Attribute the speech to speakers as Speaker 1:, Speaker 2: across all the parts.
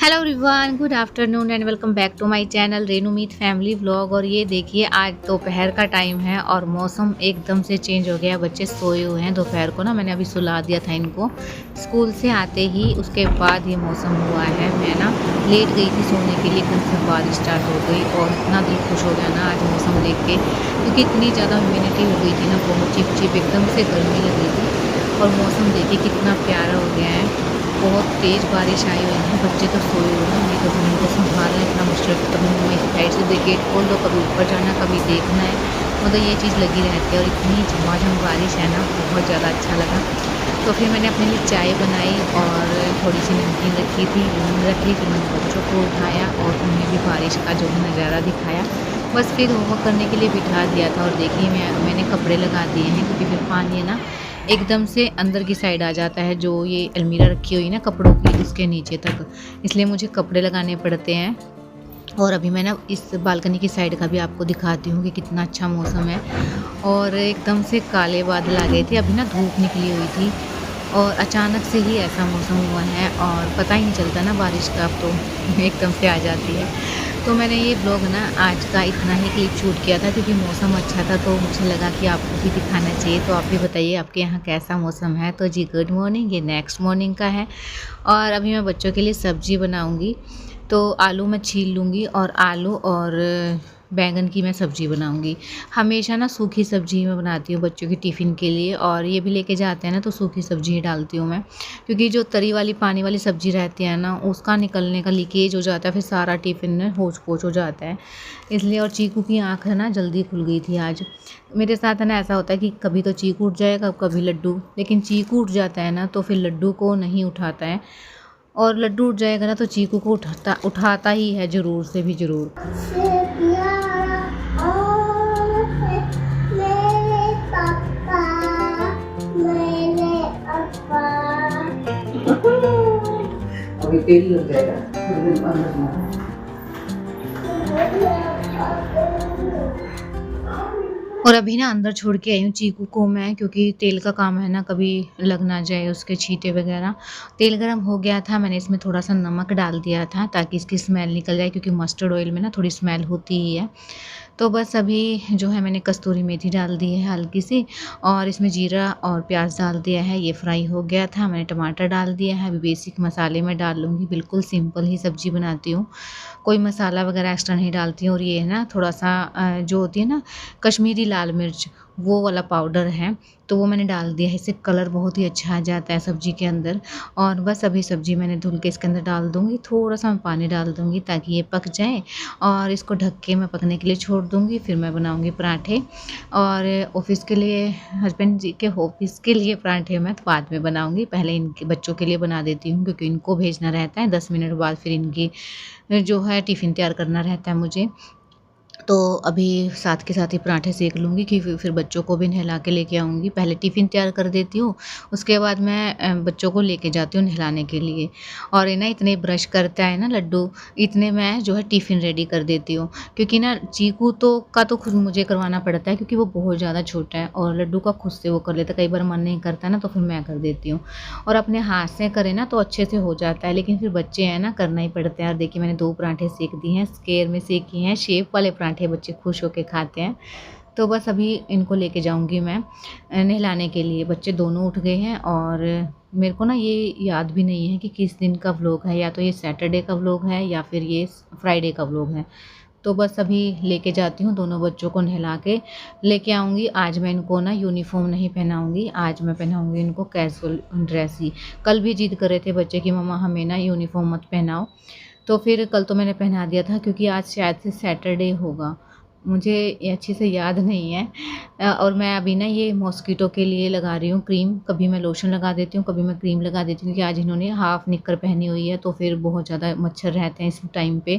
Speaker 1: Hello everyone, good afternoon and welcome back to my channel Renu Meet family vlog. और ये देखिए, आज दोपहर का टाइम है और मौसम एकदम से चेंज हो गया। बच्चे सोए हुए हैं दोपहर को ना, मैंने अभी सुला दिया था इनको स्कूल से आते ही। उसके बाद ये मौसम हुआ है। मैं ना लेट गई थी सोने के लिए, कल से बारिश स्टार्ट हो गई और इतना दिल खुश हो गया ना आज मौसम देख के, क्योंकि इतनी ज़्यादा ह्यूमिडिटी हो गई थी ना, बहुत चिप एकदम से गर्मी लग रही थी। और मौसम देखिए कितना प्यारा हो गया है। बहुत तेज़ बारिश आई हुई है। बच्चे तो सोए हुए हैं, नहीं तो फिर इनको संभालना इतना मुश्किल। कभी मम्मा इस साइड से गेट खोल दो, कभी ऊपर जाना, कभी देखना है, मतलब ये चीज़ लगी रहती है। और इतनी झमाझम बारिश है ना, बहुत ज़्यादा अच्छा लगा। तो फिर मैंने अपने लिए चाय बनाई और थोड़ी सी नमकीन रखी थी, रखी फिर मैंने बच्चों को उठाया और उन्हें भी बारिश का जो है नज़ारा दिखाया। बस फिर होमवर्क करने के लिए बिठा दिया था। और देखिए मैंने कपड़े लगा दिए हैं, क्योंकि फिर पानी है ना एकदम से अंदर की साइड आ जाता है, जो ये अलमीरा रखी हुई ना कपड़ों की, उसके नीचे तक, इसलिए मुझे कपड़े लगाने पड़ते हैं। और अभी मैं ना इस बालकनी की साइड का भी आपको दिखाती हूँ कि कितना अच्छा मौसम है। और एकदम से काले बादल आ गए थे, अभी ना धूप निकली हुई थी और अचानक से ही ऐसा मौसम हुआ है और पता ही नहीं चलता ना बारिश का, अब तो एकदम से आ जाती है। तो मैंने ये ब्लॉग ना आज का इतना ही क्लिप शूट किया था, क्योंकि मौसम अच्छा था तो मुझे लगा कि आपको भी दिखाना चाहिए। तो आप भी बताइए आपके यहाँ कैसा मौसम है। तो जी गुड मॉर्निंग, ये नेक्स्ट मॉर्निंग का है। और अभी मैं बच्चों के लिए सब्ज़ी बनाऊँगी। तो आलू मैं छील लूँगी और आलू और बैंगन की मैं सब्ज़ी बनाऊँगी। हमेशा ना सूखी सब्ज़ी मैं बनाती हूँ बच्चों के टिफ़िन के लिए, और ये भी लेके जाते हैं ना तो सूखी सब्ज़ी ही डालती हूँ मैं, क्योंकि जो तरी वाली पानी वाली सब्ज़ी रहती है ना, उसका निकलने का लीकेज हो जाता है, फिर सारा टिफ़िन में होच-पोच हो जाता है। इसलिए और चीकू की आँख है ना जल्दी खुल गई थी आज। मेरे साथ है ना ऐसा होता है कि कभी तो चीकू उठ जाएगा, कभी लड्डू, लेकिन चीकू उठ जाता है ना तो फिर लड्डू को नहीं उठाता है, और लड्डू उठ जाएगा ना तो चीकू को उठाता उठाता ही है ज़रूर से भी ज़रूर।
Speaker 2: अभी तेल लग जाएगा, फिर भी अंदर ना।
Speaker 1: और अभी ना अंदर छोड़ के आई हूँ चीकू को मैं, क्योंकि तेल का काम है ना, कभी लग ना जाए उसके छींटे वगैरह। तेल गरम हो गया था, मैंने इसमें थोड़ा सा नमक डाल दिया था ताकि इसकी स्मेल निकल जाए, क्योंकि मस्टर्ड ऑयल में ना थोड़ी स्मेल होती ही है। तो बस अभी जो है मैंने कस्तूरी मेथी डाल दी है हल्की सी, और इसमें जीरा और प्याज डाल दिया है। ये फ्राई हो गया था, मैंने टमाटर डाल दिया है। अभी बेसिक मसाले मैं डाल लूँगी, बिल्कुल सिंपल ही सब्ज़ी बनाती हूँ, कोई मसाला वगैरह एक्स्ट्रा नहीं डालती हूँ। और ये है ना थोड़ा सा जो होती है ना कश्मीरी लाल मिर्च, वो वाला पाउडर है, तो वो मैंने डाल दिया है। इससे कलर बहुत ही अच्छा आ जाता है सब्ज़ी के अंदर। और बस अभी सब्ज़ी मैंने धुल के इसके अंदर डाल दूँगी, थोड़ा सा मैं पानी डाल दूँगी ताकि ये पक जाए, और इसको ढक के मैं पकने के लिए छोड़ दूँगी। फिर मैं बनाऊँगी पराठे, और ऑफ़िस के लिए, हस्बैंड जी के ऑफ़िस के लिए पराठे मैं तो बाद में बनाऊँगी। पहले इनके बच्चों के लिए बना देती हूँ, क्योंकि इनको भेजना रहता है 10 मिनट बाद, फिर इनकी जो है टिफ़िन तैयार करना रहता है मुझे। तो अभी साथ के साथ ही पराठे सेक लूँगी, कि फिर बच्चों को भी नहला के लेके आऊँगी। पहले टिफ़िन तैयार कर देती हूँ, उसके बाद मैं बच्चों को लेके जाती हूँ नहलाने के लिए। और ये ना इतने ब्रश करता है ना लड्डू, इतने मैं जो है टिफ़िन रेडी कर देती हूँ, क्योंकि ना चीकू तो खुद मुझे करवाना पड़ता है, क्योंकि वो बहुत ज़्यादा छोटा है, और लड्डू का खुद से वो कर लेता है। कई बार मन नहीं करता ना तो फिर मैं कर देती हूँ, और अपने हाथ से करें ना तो अच्छे से हो जाता है, लेकिन फिर बच्चे हैं ना, करना ही पड़ता है। और देखिए मैंने 2 पराठे सेक दिए हैं, स्क्वायर में सेके हैं, शेप वाले पराठे बच्चे खुश होके खाते हैं। तो बस अभी इनको लेके जाऊँगी मैं नहलाने के लिए। बच्चे दोनों उठ गए हैं, और मेरे को ना ये याद भी नहीं है कि किस दिन का व्लॉग है, या तो ये सैटरडे का व्लॉग है या फिर ये फ्राइडे का व्लॉग है। तो बस अभी लेके जाती हूँ, दोनों बच्चों को नहला के लेके आऊँगी। आज मैं इनको ना यूनिफ़ॉर्म नहीं पहनाऊँगी, आज मैं पहनाऊँगी इनको कैजुअल ड्रेस ही। कल भी ज़िद कर रहे थे बच्चे कि मम्मा हमें ना यूनिफ़ॉर्म मत पहनाओ, तो फिर कल तो मैंने पहना दिया था, क्योंकि आज शायद से सैटरडे होगा, मुझे ये अच्छे से याद नहीं है। और मैं अभी ना ये मॉस्किटो के लिए लगा रही हूँ क्रीम। कभी मैं लोशन लगा देती हूँ, कभी मैं क्रीम लगा देती हूँ, क्योंकि आज इन्होंने हाफ़ निक्कर पहनी हुई है, तो फिर बहुत ज़्यादा मच्छर रहते हैं इस टाइम पे,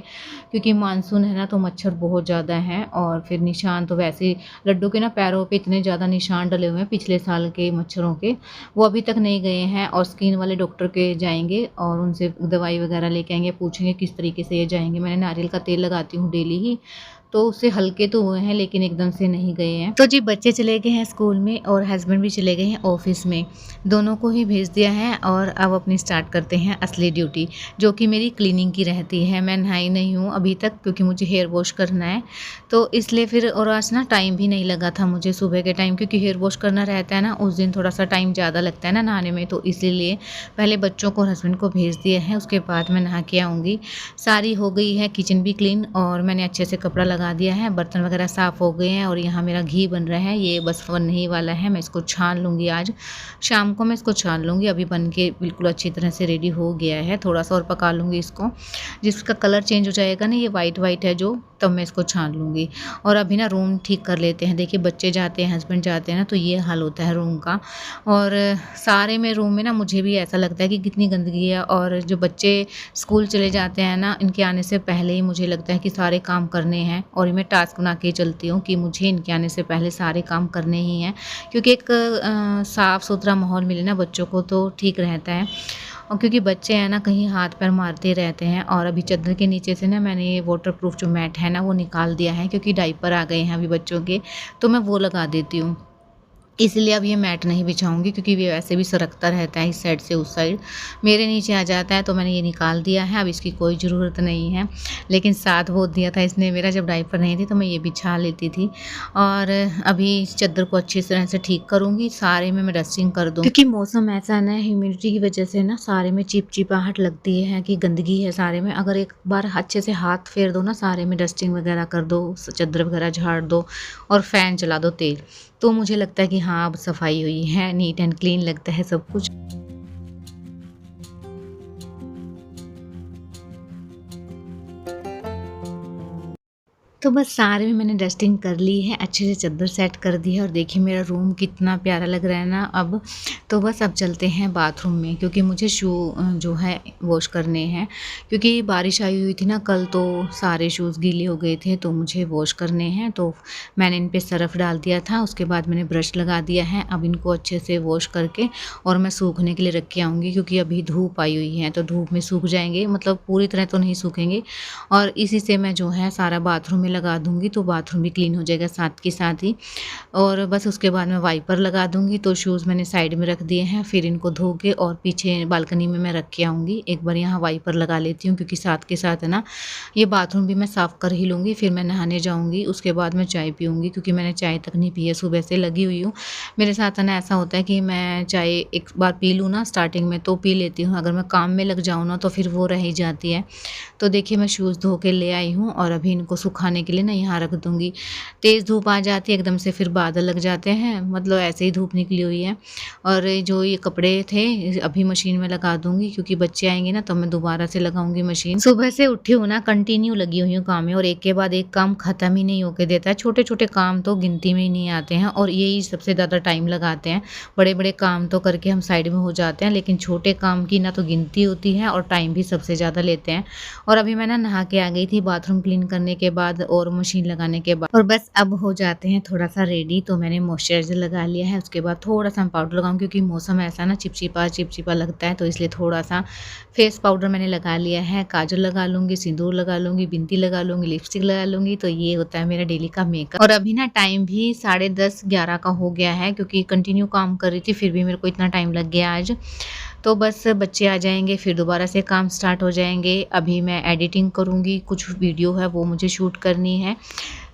Speaker 1: क्योंकि मानसून है ना तो मच्छर बहुत ज़्यादा हैं। और फिर निशान तो वैसे ही लड्डू के ना पैरों पे इतने ज़्यादा निशान डले हुए हैं पिछले साल के मच्छरों के, वो अभी तक नहीं गए हैं। और स्किन वाले डॉक्टर के जाएँगे और उनसे दवाई वगैरह लेके आएँगे, पूछेंगे किस तरीके से ये जाएँगे। मैंने नारियल का तेल लगाती हूँ डेली ही, तो उससे हल्के तो हुए हैं लेकिन एकदम से नहीं गए हैं। तो जी बच्चे चले गए हैं स्कूल में और हस्बैंड भी चले गए हैं ऑफिस में, दोनों को ही भेज दिया है और अब अपनी स्टार्ट करते हैं असली ड्यूटी, जो कि मेरी क्लीनिंग की रहती है। मैं नहाई नहीं हूँ अभी तक क्योंकि मुझे हेयर वॉश करना है, तो इसलिए फिर और आज ना टाइम भी नहीं लगा था मुझे सुबह के टाइम, क्योंकि हेयर वॉश करना रहता है ना उस दिन, थोड़ा सा टाइम ज़्यादा लगता है ना नहाने में, तो इसीलिए पहले बच्चों को और हस्बैंड को भेज दिए हैं, उसके बाद मैं नहा के आऊँगी। सारी हो गई है, किचन भी क्लीन और मैंने अच्छे से कपड़ा लगा दिया है, बर्तन वगैरह साफ़ हो गए हैं और यहाँ मेरा घी बन रहा है, ये बस बनने ही वाला है। मैं इसको छान लूँगी, आज शाम को मैं इसको छान लूँगी। अभी बन के बिल्कुल अच्छी तरह से रेडी हो गया है, थोड़ा-सा और पका लूँगी इसको। जिसका कलर चेंज हो जाएगा ना, ये वाइट-वाइट है जो, तब मैं इसको छान लूँगी। और अभी ना रूम ठीक कर लेते हैं। देखिए बच्चे जाते हैं, हस्बैंड जाते हैं ना, तो ये हाल होता है रूम का। और सारे में रूम में ना मुझे भी ऐसा लगता है कि कितनी गंदगी है, और जो बच्चे स्कूल चले जाते हैं ना, इनके आने से पहले ही मुझे लगता है कि सारे काम करने हैं, और ये मैं टास्क बना के चलती हूँ कि मुझे इनके आने से पहले सारे काम करने ही हैं, क्योंकि एक साफ़-सुथरा माहौल मिले ना बच्चों को तो ठीक रहता है। और क्योंकि बच्चे हैं ना कहीं हाथ पैर मारते रहते हैं, और अभी चादर के नीचे से ना मैंने ये वाटरप्रूफ जो मैट है ना वो निकाल दिया है, क्योंकि डायपर आ गए हैं अभी बच्चों के, तो मैं वो लगा देती हूँ। इसलिए अब ये मैट नहीं बिछाऊँगी, क्योंकि ये वैसे भी सरकता रहता है इस साइड से उस साइड, मेरे नीचे आ जाता है, तो मैंने ये निकाल दिया है, अब इसकी कोई ज़रूरत नहीं है। लेकिन साथ वो दिया था इसने मेरा, जब डायपर नहीं थी तो मैं ये बिछा लेती थी। और अभी चादर को अच्छी तरह से ठीक करूँगी, सारे में मैं डस्टिंग कर दूँ, क्योंकि मौसम ऐसा है ना, ह्यूमिडिटी की वजह से ना सारे में चिपचिपाहट लगती है कि गंदगी है सारे में। अगर एक बार अच्छे से हाथ फेर दो ना, सारे में डस्टिंग वगैरह कर दो, चादर वगैरह झाड़ दो और फ़ैन चला दो तेज़, तो मुझे लगता है कि हाँ अब सफाई हुई है, नीट एंड क्लीन लगता है सब कुछ। तो बस सारे में मैंने डस्टिंग कर ली है, अच्छे से चादर सेट कर दी है, और देखिए मेरा रूम कितना प्यारा लग रहा है ना अब। तो बस अब चलते हैं बाथरूम में, क्योंकि मुझे शू जो है वॉश करने हैं, क्योंकि बारिश आई हुई थी ना कल, तो सारे शूज़ गीले हो गए थे, तो मुझे वॉश करने हैं। तो मैंने इन पे सर्फ़ डाल दिया था, उसके बाद मैंने ब्रश लगा दिया है। अब इनको अच्छे से वॉश करके और मैं सूखने के लिए रख के आऊँगी, क्योंकि अभी धूप आई हुई है, तो धूप में सूख जाएँगे, मतलब पूरी तरह तो नहीं सूखेंगे। और इसी से मैं जो है सारा बाथरूम में लगा दूँगी, तो बाथरूम भी क्लीन हो जाएगा साथ के साथ ही। और बस उसके बाद मैं वाइपर लगा दूँगी, तो शूज़ मैंने साइड में रख दिए हैं, फिर इनको धो के और पीछे बालकनी में मैं रख के आऊँगी। एक बार यहाँ वाइपर लगा लेती हूँ, क्योंकि साथ के साथ है ना ये बाथरूम भी मैं साफ़ कर ही लूँगी, फिर मैं नहाने जाऊँगी, उसके बाद मैं चाय पीऊँगी, क्योंकि मैंने चाय तक नहीं पी है, सुबह से लगी हुई हूँ। मेरे साथ है ना ऐसा होता है कि मैं चाय एक बार पी लूँ ना स्टार्टिंग में तो पी लेती हूँ, अगर मैं काम में लग जाऊँ ना तो फिर वो रह ही जाती है। तो देखिए मैं शूज़ धो के ले आई हूँ, और अभी इनको सुखाने के लिए ना यहाँ रख दूँगी। तेज़ धूप आ जाती है एकदम से, फिर बादल लग जाते हैं, मतलब ऐसे ही धूप निकली हुई है। और जो ये कपड़े थे अभी मशीन में लगा दूँगी, क्योंकि बच्चे आएँगे ना तो मैं दोबारा से लगाऊँगी मशीन। सुबह से उठी हूँ ना, कंटिन्यू लगी हुई हूँ काम में, और एक के बाद एक काम ख़त्म ही नहीं होके देता है। छोटे-छोटे काम तो गिनती में ही नहीं आते हैं, और यही सबसे ज़्यादा टाइम लगाते हैं। बड़े-बड़े काम तो करके हम साइड में हो जाते हैं, लेकिन छोटे काम की ना तो गिनती होती है और टाइम भी सबसे ज़्यादा लेते हैं। और अभी मैं ना नहा के आ गई थी बाथरूम क्लीन करने के बाद और मशीन लगाने के बाद, और बस अब हो जाते हैं थोड़ा सा रेडी। तो मैंने मॉइस्चराइज़र लगा लिया है, उसके बाद थोड़ा सा पाउडर लगाऊँ, क्योंकि मौसम ऐसा ना चिपचिपा लगता है, तो इसलिए थोड़ा सा फेस पाउडर मैंने लगा लिया है। काजल लगा लूँगी, सिंदूर लगा लूँगी, बिंदी लगा लूँगी, लिपस्टिक लगा लूँगी, तो ये होता है मेरा डेली का मेकअप। और अभी ना टाइम भी 10:30-11 का हो गया है, क्योंकि कंटिन्यू काम कर रही थी, फिर भी मेरे को इतना टाइम लग गया आज। तो बस बच्चे आ जाएँगे, फिर दोबारा से काम स्टार्ट हो जाएँगे। अभी मैं एडिटिंग करूँगी, कुछ वीडियो है वो मुझे शूट करनी है।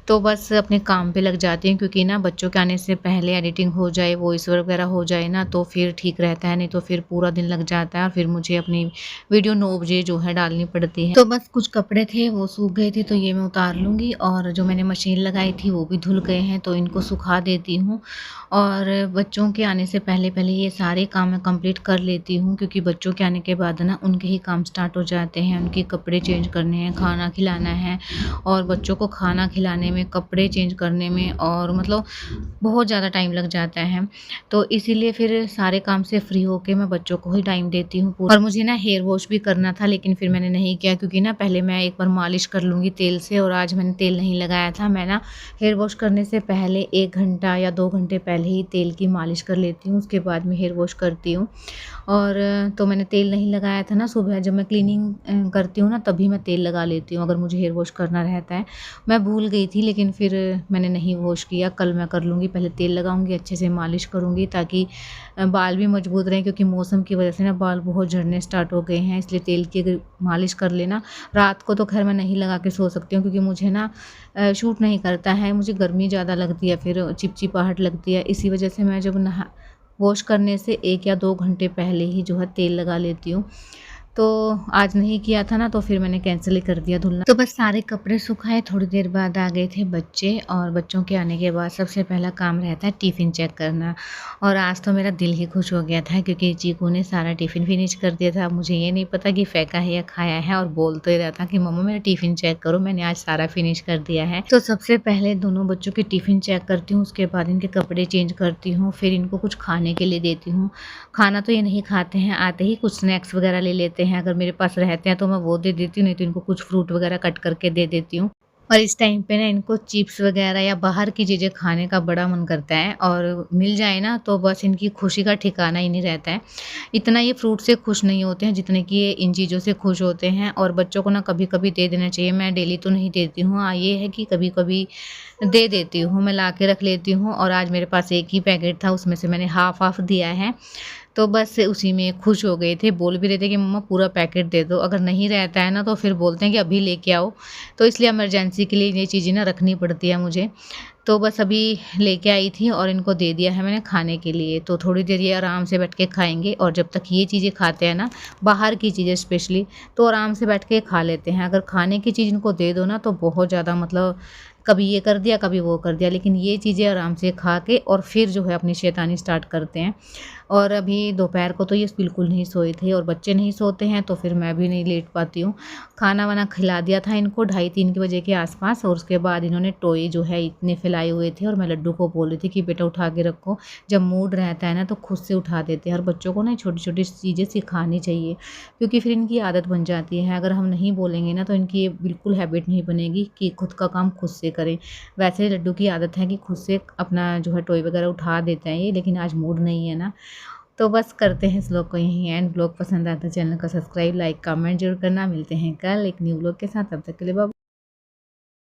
Speaker 1: तो बस अपने काम पे लग जाती हूँ, क्योंकि ना बच्चों के आने से पहले एडिटिंग हो जाए, वॉइस ओवर वगैरह हो जाए ना, तो फिर ठीक रहता है, नहीं तो फिर पूरा दिन लग जाता है, और फिर मुझे अपनी वीडियो 9 बजे जो है डालनी पड़ती है। तो बस कुछ कपड़े थे वो सूख गए थे, तो ये मैं उतार लूँगी, और जो मैंने मशीन लगाई थी वो भी धुल गए हैं, तो इनको सुखा देती हूँ। और बच्चों के आने से पहले ये सारे काम मैं कंप्लीट कर लेती हूँ, क्योंकि बच्चों के आने के बाद ना उनके ही काम स्टार्ट हो जाते हैं, उनके कपड़े चेंज करने हैं, खाना खिलाना है, और बच्चों को खाना खिलाने में, कपड़े चेंज करने में और मतलब बहुत ज़्यादा टाइम लग जाता है। तो इसीलिए फिर सारे काम से फ्री होके मैं बच्चों को ही टाइम देती हूँ और मुझे ना हेयर वॉश भी करना था, लेकिन फिर मैंने नहीं किया क्योंकि ना पहले मैं एक बार मालिश कर लूँगी तेल से और आज मैंने तेल नहीं लगाया था। मैं ना हेयर वॉश करने से पहले 1 घंटा या 2 घंटे पहले ही तेल की मालिश कर लेती हूँ, उसके बाद मैं हेयर वॉश करती हूँ। और तो मैंने तेल नहीं लगाया था ना, सुबह जब मैं क्लीनिंग करती हूँ ना तभी मैं तेल लगा लेती हूँ अगर मुझे हेयर वॉश करना रहता है। मैं भूल गई थी लेकिन फिर मैंने नहीं वॉश किया, कल मैं कर लूँगी। पहले तेल लगाऊँगी, अच्छे से मालिश करूँगी ताकि बाल भी मजबूत रहें, क्योंकि मौसम की वजह से ना बाल बहुत झड़ने स्टार्ट हो गए हैं, इसलिए तेल की अगर मालिश कर लेना। रात को तो खैर मैं नहीं लगा के सो सकती हूँ क्योंकि मुझे ना सूट नहीं करता है, मुझे गर्मी ज़्यादा लगती है, फिर चिपचिपाहट लगती है। इसी वजह से मैं जब वॉश करने से 1 या 2 घंटे पहले ही जो है तेल लगा लेती हूँ। तो आज नहीं किया था ना तो फिर मैंने कैंसल ही कर दिया धुलना। तो बस सारे कपड़े सुखाए, थोड़ी देर बाद आ गए थे बच्चे और बच्चों के आने के बाद सबसे पहला काम रहता है टिफ़िन चेक करना। और आज तो मेरा दिल ही खुश हो गया था क्योंकि चीकू ने सारा टिफ़िन फिनिश कर दिया था। मुझे ये नहीं पता कि फेंका है या खाया है, और बोल तो ही रहा था कि मम्मा मेरा टिफ़िन चेक करो, मैंने आज सारा फिनिश कर दिया है। तो सबसे पहले दोनों बच्चों के टिफ़िन चेक करती हूँ, उसके बाद इनके कपड़े चेंज करती हूँ, फिर इनको कुछ खाने के लिए देती हूँ। खाना तो ये नहीं खाते हैं, आते ही कुछ स्नैक्स वगैरह ले लेते हैं, अगर मेरे पास रहते हैं तो मैं वो दे देती हूँ, नहीं तो इनको कुछ फ्रूट वगैरह कट करके दे देती हूँ। और इस टाइम पे ना इनको चिप्स वगैरह या बाहर की चीज़ें खाने का बड़ा मन करता है, और मिल जाए ना तो बस इनकी खुशी का ठिकाना ही नहीं रहता है। इतना ये फ्रूट से खुश नहीं होते हैं जितने कि ये इन चीज़ों से खुश होते हैं, और बच्चों को ना कभी-कभी दे देना चाहिए। मैं डेली तो नहीं देती हूँ, हाँ, ये है कि कभी-कभी दे देती हूँ, मैं ला के रख लेती हूँ, और आज मेरे पास एक ही पैकेट था, उसमें से मैंने हाफ़-हाफ़ दिया है। तो बस उसी में खुश हो गए थे, बोल भी रहे थे कि मम्मा पूरा पैकेट दे दो, अगर नहीं रहता है ना तो फिर बोलते हैं कि अभी लेके आओ। तो इसलिए इमरजेंसी के लिए ये चीज़ें ना रखनी पड़ती है मुझे। तो बस अभी लेके आई थी और इनको दे दिया है मैंने खाने के लिए, तो थोड़ी देर ये आराम से बैठ के खाएँगे, और जब तक ये चीज़ें खाते हैं ना, बाहर की चीज़ें स्पेशली, तो आराम से बैठ के खा लेते हैं। अगर खाने की चीज़ इनको दे दो ना तो बहुत ज़्यादा मतलब कभी ये कर दिया, कभी वो कर दिया, लेकिन ये चीज़ें आराम से खा के और फिर जो है अपनी शैतानी स्टार्ट करते हैं। और अभी दोपहर को तो ये बिल्कुल नहीं सोए थे, और बच्चे नहीं सोते हैं तो फिर मैं भी नहीं लेट पाती हूँ। खाना-वाना खिला दिया था इनको 2:30-3 के बजे के आस-पास, और उसके बाद इन्होंने टॉय जो है इतने फैलाए हुए थे, और मैं लड्डू को बोल रही थी कि बेटा उठा के रखो। जब मूड रहता है ना तो खुद से उठा देते हैं, और बच्चों को ना छोटी-छोटी चीज़ें सिखानी चाहिए, क्योंकि फिर इनकी आदत बन जाती है। अगर हम नहीं बोलेंगे ना तो इनकी ये बिल्कुल हैबिट नहीं बनेगी कि खुद का काम खुद से करें। वैसे लड्डू की आदत है कि खुद से अपना जो है टॉय वगैरह उठा देते हैं ये, लेकिन आज मूड नहीं है ना। तो बस करते हैं इस व्लॉग को यहीं एंड। व्लॉग पसंद आता है चैनल को सब्सक्राइब, लाइक, कमेंट जरूर करना। मिलते हैं कल एक न्यू व्लॉग के साथ, तब तक के लिए बाय।